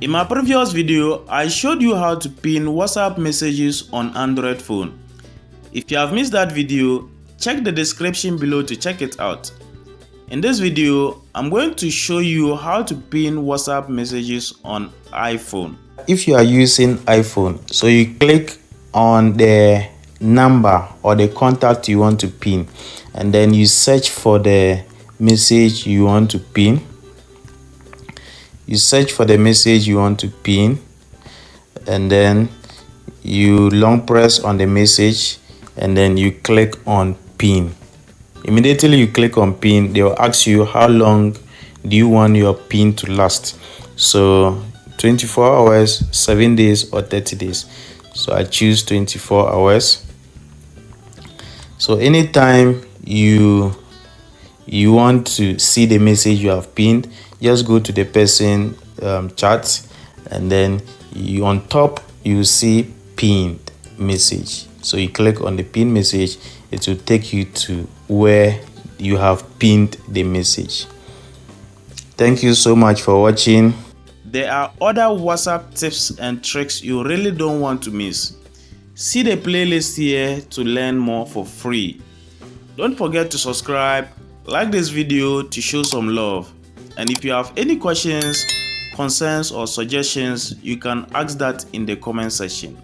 In my previous video, I showed you how to pin WhatsApp messages on Android phone. If you have missed that video, check the description below to check it out. In this video, I'm going to show you how to pin WhatsApp messages on iPhone. If you are using iPhone, so you click on the number or the contact you want to pin, and then you search for the message you want to pin. You search for the message you want to pin, and then you long press on the message, and then you click on pin. Immediately you click on pin, they will ask you how long do you want your pin to last. So 24 hours, 7 days, or 30 days. So I choose 24 hours. So anytime you want to see the message you have pinned, just go to the person chat, and then on top you see pinned message. So you click on the pinned message, it will take you to where you have pinned the message. Thank you so much for watching. There are other WhatsApp tips and tricks you really don't want to miss. See the playlist here to learn more for free. Don't forget to subscribe, like this video to show some love. And if you have any questions, concerns, or suggestions, you can ask that in the comment section.